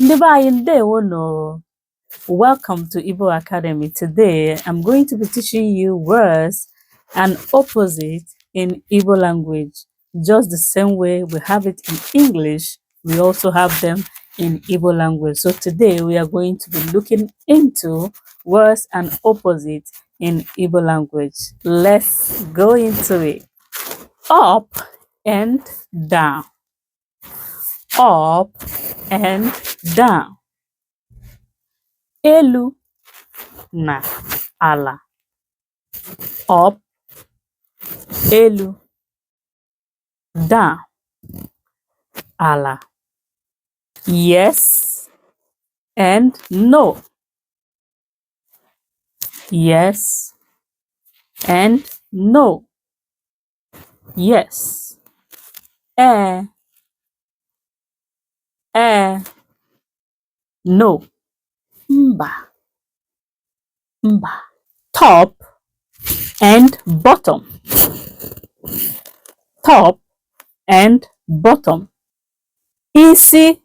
Ndị be anyị ndewono. Welcome to Igbo Academy. Today I'm going to be teaching you words and opposite in Igbo language. Just the same way we have it in English, we also have them in Igbo language. So today we are going to be looking into words and opposite in Igbo language. Let's go into it. Up and down. Up and down. Elu na ala. Up, elu, down, ala. Yes and no. Yes and no. Yes. No. Mba. Mba. Top and bottom. Top and bottom. Isi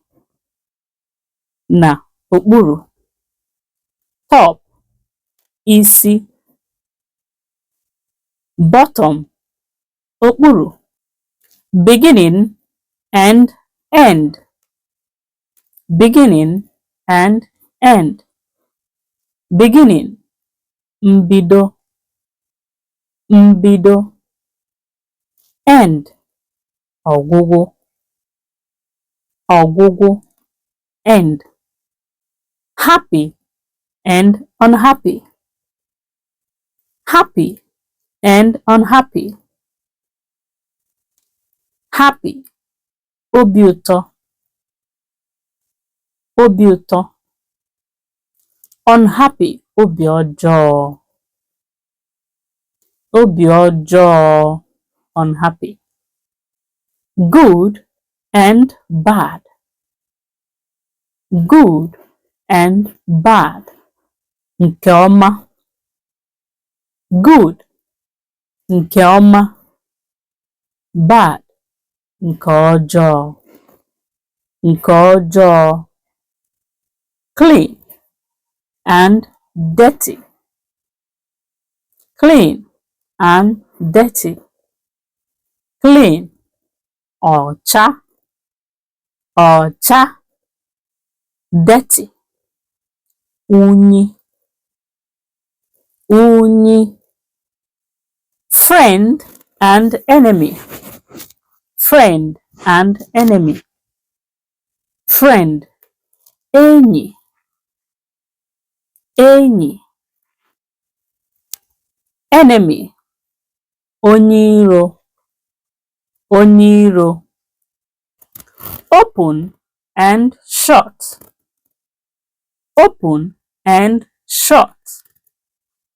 na okpuru. Top, isi. Bottom, okpuru. Beginning and end. Beginning and end. Beginning, mbido. Mbido. End, ọgwụgwụ. Ọgwụgwụ, end. Happy and unhappy. Happy and unhappy. Happy, obi ụtọ. Obi ụtọ. Unhappy, obi ọjọọ. Obi ọjọọ, unhappy. Good and bad. Good and bad. Nke ọma. Good, nke ọma. Bad, nke ọjọọ. Nke ọjọọ. Clean and dirty. Clean and dirty. Clean, ọcha. Ọcha. Dirty, unyi. Unyi. Friend and enemy. Friend and enemy. Friend, enyi. Enyi. Enemy, onye iro. Onye iro. Open and shut. Open and shut.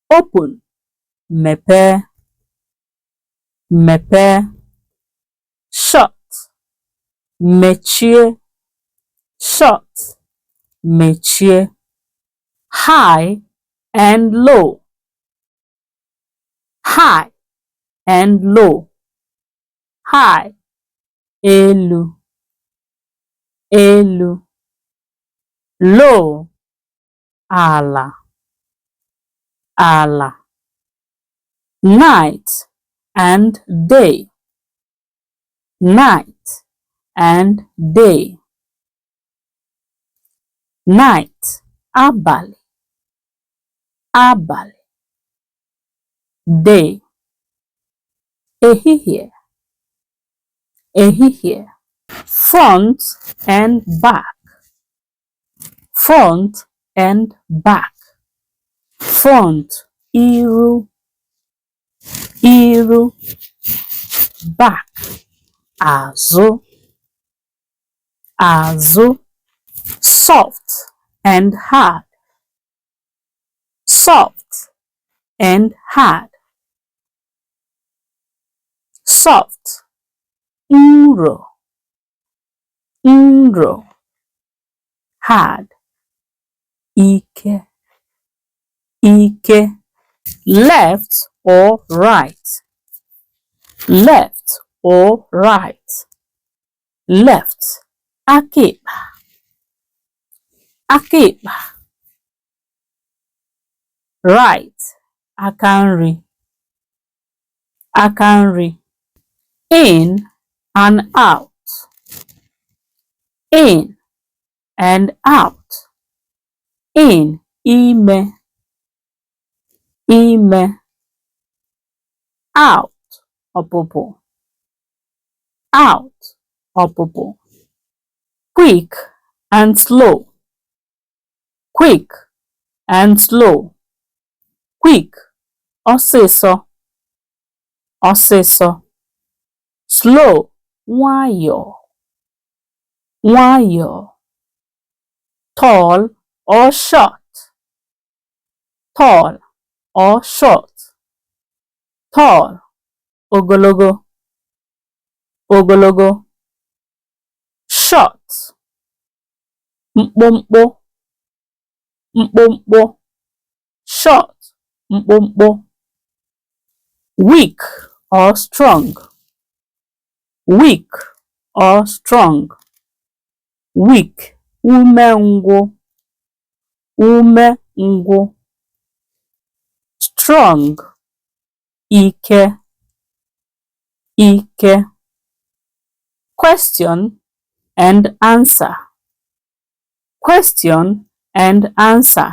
Open, mepee. Mepee. Shut, mechie. Shut, mechie. High and low. High and low. High, elu. Elu. Low, ala. Ala. Night and day. Night and day. Night, abalị. Abalị. Day, ehihie. Ehihie. Front and back. Front and back. Front, iru. Iru. Back, azụ. Azụ. Soft and hard. Soft and hard. Soft, nro. Nro. Hard, ike. Ike. Left or right. Left or right. Left, aka ekpe. aka ekpa, right, aka nri, aka nri, in and out, in and out, in, ime, ime, out, ọpụpụ, out, ọpụpụ, quick and slow, quick and slow, quick, ọsịsọ, ọsịsọ, slow, nwayọọ, nwayọọ, tall or short, tall or short, tall, ogologo, ogologo, short, mkpụmkpụ, mkpụmkpụ, short, mkpụmkpụ, weak or strong, weak or strong, weak, umengwụ, umengwụ, strong, ike, ike, question and answer, question and answer,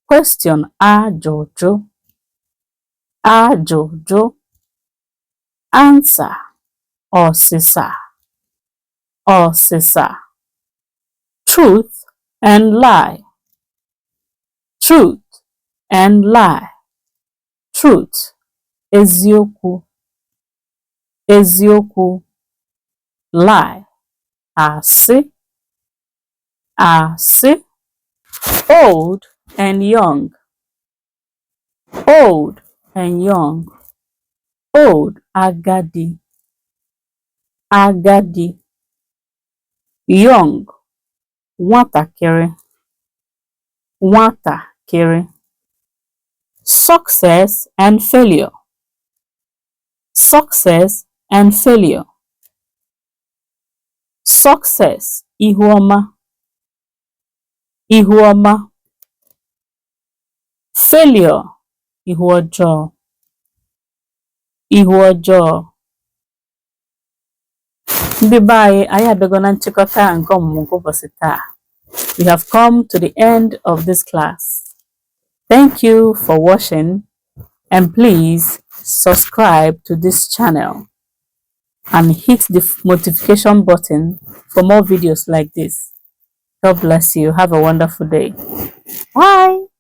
question, ajụjụ, ajụjụ, answer, ọsịsa, ọsịsa, truth and lie, truth and lie, truth, eziokwu, eziokwu, lie, asị, asị, old and young, old and young, old, agadi, agadi, young, nwatakịrị, nwatakịrị, success and failure, success and failure, success, ihu ọma, ihu ọma, failure, ihu ọjọọ, ihu ọjọọ. Ndị be anyị abịago na nchịkọta nke ọmụmụ nke ụbọchị taa. We have come to the end of this class. Thank you for watching, and please subscribe to this channel and hit the notification button for more videos like this. God bless you. Have a wonderful day. Bye.